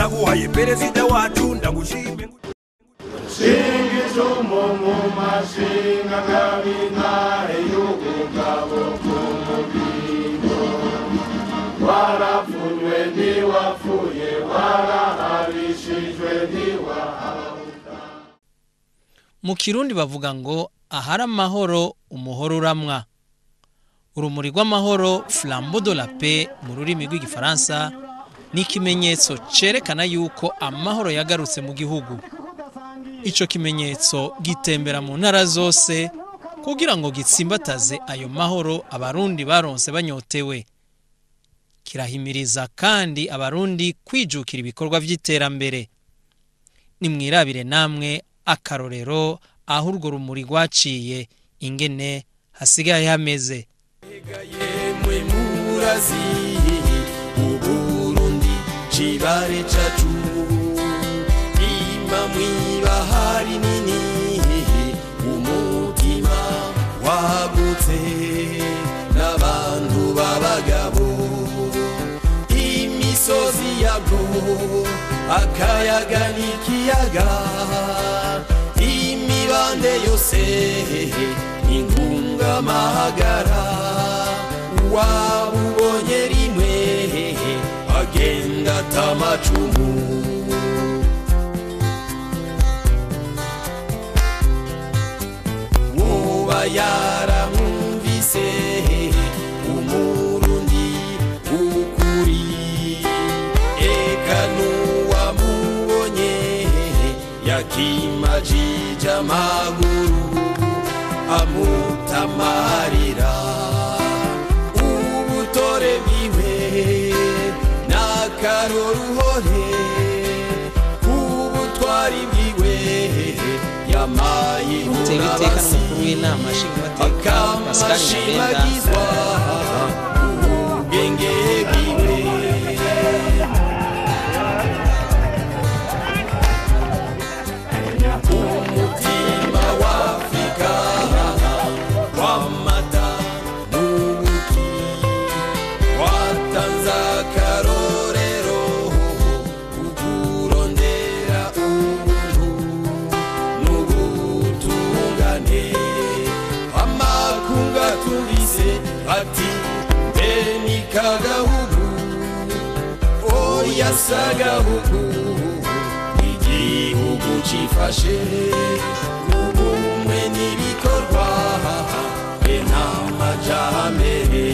ndaguhaye perezida wacu ndagushime Singizo mu mashinga gabina y'ubugabo kumubingo warapfunywe ntiwapfuye waraharishijwe ntiwahabuka. Mu Kirundi bavuga ngo ahari amahoro umuhoro uramwa. Urumuri rw'amahoro flambeau de la paix mu rurimi rw'igifaransa ni ikimenyetso cerekana yuko amahoro yagarutse mu gihugu. Ico kimenyetso gitembera mu ntara zose kugira ngo gitsimbataze ayo mahoro abarundi baronse banyotewe. Kirahimiriza kandi abarundi kwijukira ibikorwa vy'iterambere. Nimwirabire namwe akarorero aho urwo rumuri rwaciye ingene hasigaye hameze. Yemwe murazi Uburundi cibare cacu mwibahari nini umutima wagutse n'abantu b'abagabo imisozi yago akayaga n'ikiyaga imibande yose ingunga mahagara wabubonye rimwe agenda tamacumu yaramwumvise umurundi ukuri eka n'uwamubonye yakimajije amaguru amutamarira ubutore bwiwe n'akaroruhore ubutwari bwiwe yamaye Umutekano mukuru w'inama nshingamateka Pascal Nyabenda ubwenge bwiwe umutima w'Afrika w'amata n'ubuki watanze akarorero ukurondera ubuntu n'ubutungane amakunga tubise ati mbeni kagahugu oya sagahugu igihugu cifashe ubumwe n'ibikorwa n'amajambere.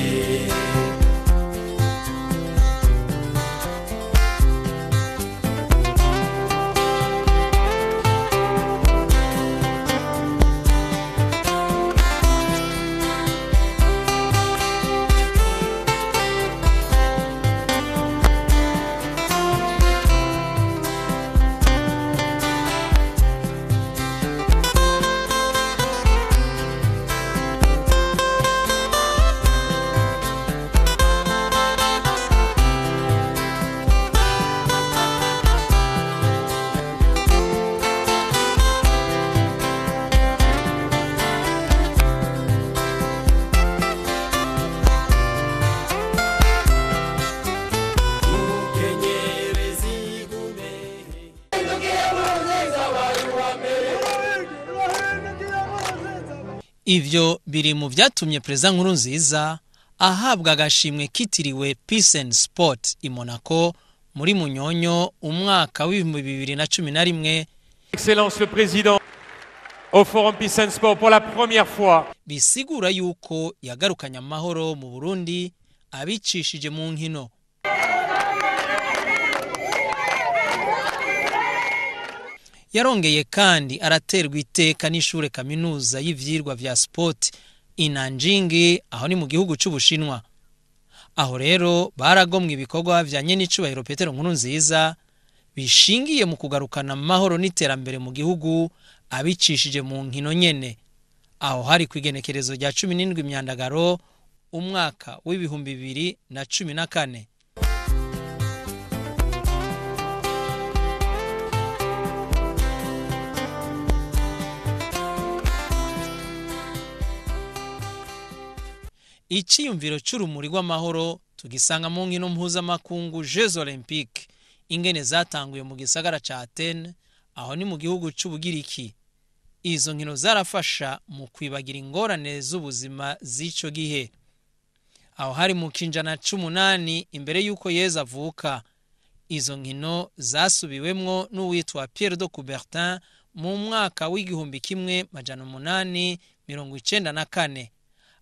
Ivyo biri mu vyatumye Perezida Nkurunziza ahabwa agashimwe kitiriwe Peace and Sport i Monaco muri Munyonyo umwaka w'2011. Excellence le Président au Forum Peace and Sport pour la première fois. Bisigura yuko yagarukanye amahoro mu Burundi abicishije mu nkino. Yarongeye kandi araterwa iteka n'ishure kaminuza y'ivyirwa vya sport inanjingi aho ni mu gihugu c'Ubushinwa. Aho rero baragomwe ibikorwa vyanye n'icubahiro Petero Nkurunziza bishingiye mu kugarukana amahoro n'iterambere mu gihugu abicishije mu nkino nyene. Aho hari kwigenekerezo rya 17 Myandagaro umwaka w'2014. Iciyumviro c'urumuri rw'amahoro tugisanga mu nkino mpuzamakungu Jeux Olympiques ingene zatanguye mu gisagara ca Athene, aho ni mu gihugu c'Ubugiriki. Izo nkino zarafasha mu kwibagira ingorane z'ubuzima z'ico gihe. Aho hari mu kinjana c'8 imbere yuko Yezu avuka. Izo nkino zasubiwemwo n'uwitwa Pierre de Coubertin mu mwaka w'igihumbi kimwe majana 894,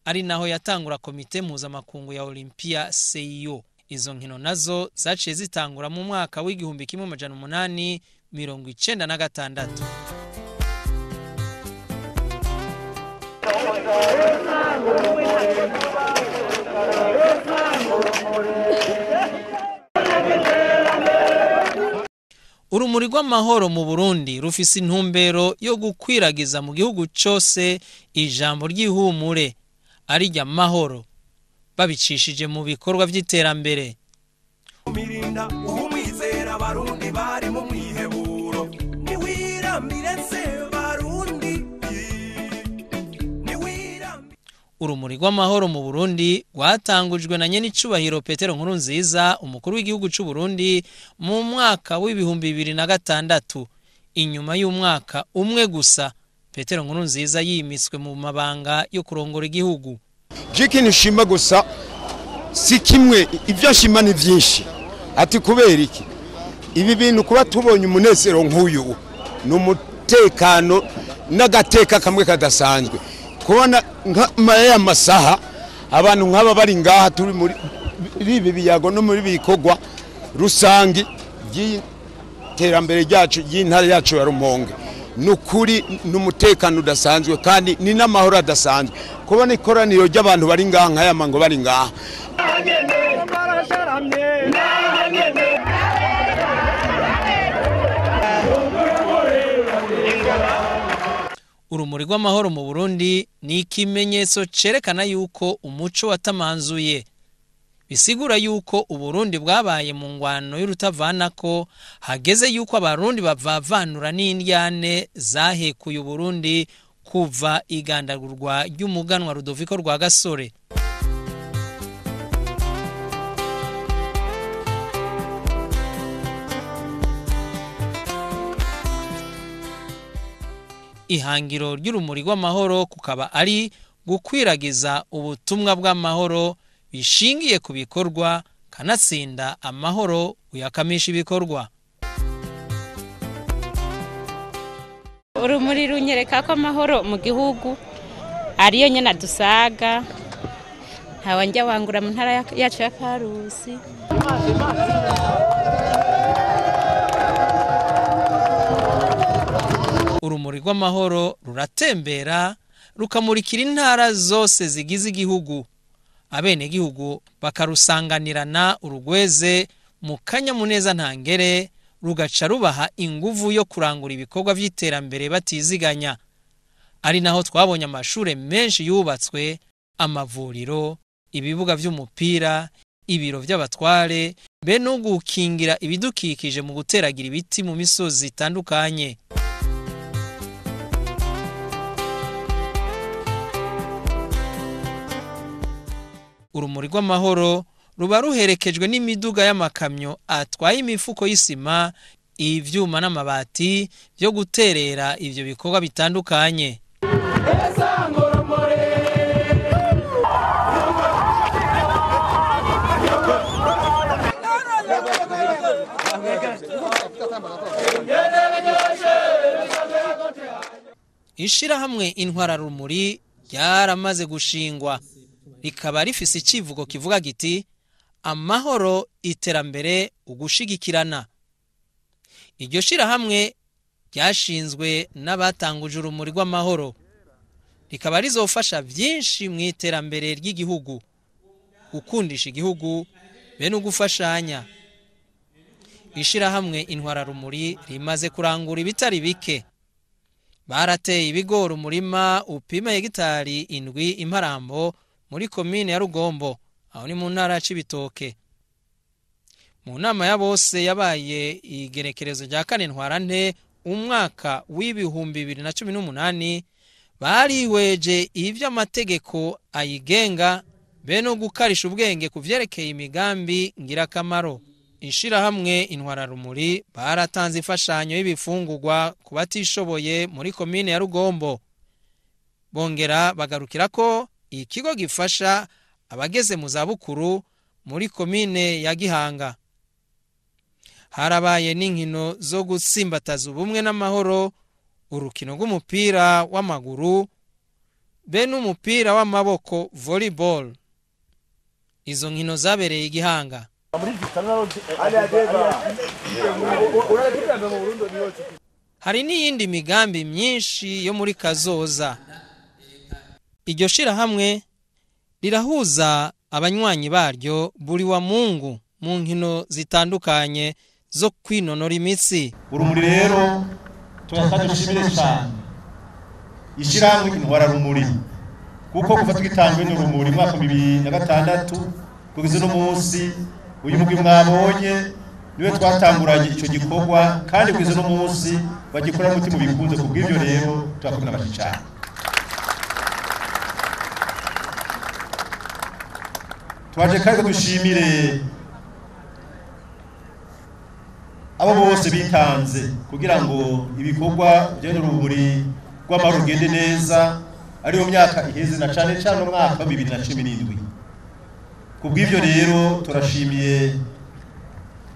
ari naho yatangura komite mpuzamakungu ya Olympia CIO. Izo nkino nazo zaciye zitangura mu mwaka w'igihumbi kimwe majana 896. Urumuri rw'amahoro mu Burundi rufise intumbero yo gukwiragiza mu gihugu cose ijambo ry'ihumure ari ry'amahoro, babicishije mu bikorwa vy'iterambere. Mirinda umwizera abarundi bari mu mwiheburo, niwirambire se barundi, niwirambire. Urumuri rw'amahoro mu Burundi rwatangujwe na Nyenicubahiro Petero Nkurunziza, umukuru w'igihugu c'u Burundi, mu mwaka w'ibihumbi 2006. Inyuma y'umwaka umwe gusa Petero Nkurunziza yimiswe mu mabanga yo kurongora igihugu. Jiki nishima gusa si kimwe, ivyo nshima ni vyinshi. Ati kubera iki ibi bintu kuba tubonye umunezero nk'uyu n'umutekano n'agateka kamwe kadasanzwe, kubona nk'aya masaha abantu nk'aba bari ngaha turi muri ibi biyago no muri bikogwa rusangi y'iterambere ryacu y'intara yacu ya Rumonge, nukuri n'umutekano udasanzwe kandi ni n'amahoro adasanzwe. Kubona ikoraniro ry'abantu bari ngaha nk'aya mango bari ngaha, Urumuri rw'amahoro mu Burundi ni ikimenyetso cerekana yuko umuco watamanzuye. Bisigura yuko Uburundi bwabaye mu ngwano y'urutavanako, hageze yuko abarundi bavavanura n'indyane zahekuye Uburundi kuva igandagurwa ry'umuganwa Rudoviko rwa Gasore. Ihangiro ry'urumuri rw'amahoro kukaba ari gukwiragiza ubutumwa bw'amahoro bishingiye ku bikorwa, kanatsinda amahoro uyakamisha ibikorwa. Urumuri runyereka ko amahoro mu gihugu ariyo nyene dusaga, ntawanja wangura mu ntara yacu ya Karusi. Urumuri rw'amahoro ruratembera rukamurikira intara zose zigize igihugu, abene gihugu bakarusanganirana urugweze mu kanyamuneza ntangere, rugaca rubaha inguvu yo kurangura ibikorwa vy'iterambere batiziganya. Ari naho twabonye amashure menshi yubatswe, amavuriro, ibibuga vy'umupira, ibiro vy'abatware, be no gukingira ibidukikije mu guteragira ibiti mu misozi itandukanye. Urumuri rw'amahoro ruba ruherekejwe n'imiduga y'amakamyo atwaye imifuko y'isima, ivyuma n'amabati byo guterera ivyo bikorwa bitandukanye. Ishirahamwe Intwararumuri ryaramaze gushingwa, rikaba rifise icivugo kivuga giti amahoro, iterambere, ugushigikirana. Iryo shirahamwe ryashinzwe n'abatanguje urumuri rw'amahoro, rikaba rizofasha vyinshi mu iterambere ry'igihugu, gukundisha igihugu be no gufashanya. Ishirahamwe Intwararumuri rimaze kurangura ibitari bike. Barateye ibigori umurima upima hegitari 7 Imparambo muri komine ya Rugombo, aho ni mu ntara c'Ibitoke. Mu nama ya bose yabaye igerekerezo rya 4 Ntwarante umwaka w'ibihumbi 2018, barihweje ivyo amategeko ayigenga be no gukarisha ubwenge kuvyerekeye imigambi ngirakamaro. ishirahamwe Intwararumuri baratanze imfashanyo y'ibifungurwa ku batishoboye muri komine ya Rugombo. Bongera bagarukira ko ikigo gifasha abageze mu zabukuru muri komine ya Gihanga. Harabaye n'inkino zo gutsimbataza ubumwe n'amahoro, urukino rw'umupira w'amaguru be n'umupira w'amaboko volleyball. Izo nkino zabereye Igihanga. Hari n'iyindi migambi myinshi yo muri kazoza. Iryo shirahamwe rirahuza abanywanyi baryo buri wa Mungu mu nkino zitandukanye zo kwinonora imitsi. Urumuri rero turakadushimire cyane ishirahamwe Intwararumuri kuko kuva twitangwe n'Urumuri mwaka 2006 kugeza no munsi uyu mugwi mwabonye niwe twatanguranye ico gikorwa kandi kugeza no munsi bagikora umutima bikunze kubw'ivyo rero turakunda bashicana. Twaje kandi dushimire abo bose bitanze kugira ngo ibikorwa by'Urumuri rw'amahoro gende neza ari mu myaka iheze na cane cyane mu mwaka wa 2017. Kubw'ivyo rero turashimiye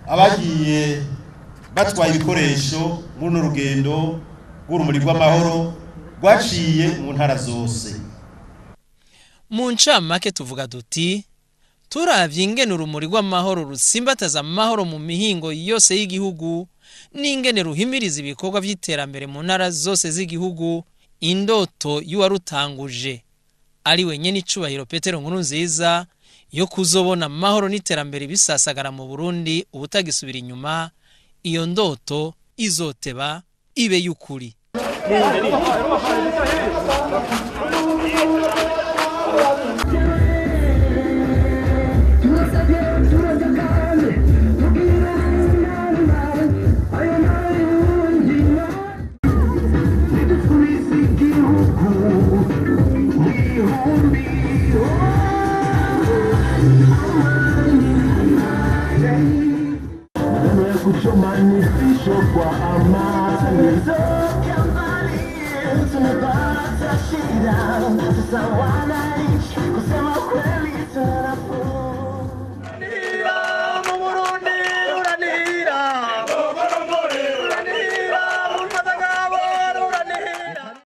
abagiye batwaye ibikoresho muri no rugendo rw'Urumuri rw'amahoro rwaciye mu ntara zose. Mu ncamake tuvuga duti turavye ingene Urumuri rw'amahoro rutsimbataza amahoro mu mihingo yose y'igihugu n'ingene ruhimiriza ibikorwa vy'iterambere mu ntara zose z'igihugu, indoto y'uwarutanguje ari wenyene icubahiro Petero Nkurunziza yo kuzobona amahoro n'iterambere bisasagara mu Burundi ubutagisubira inyuma, iyo ndoto izoteba ibe y'ukuri. Someone I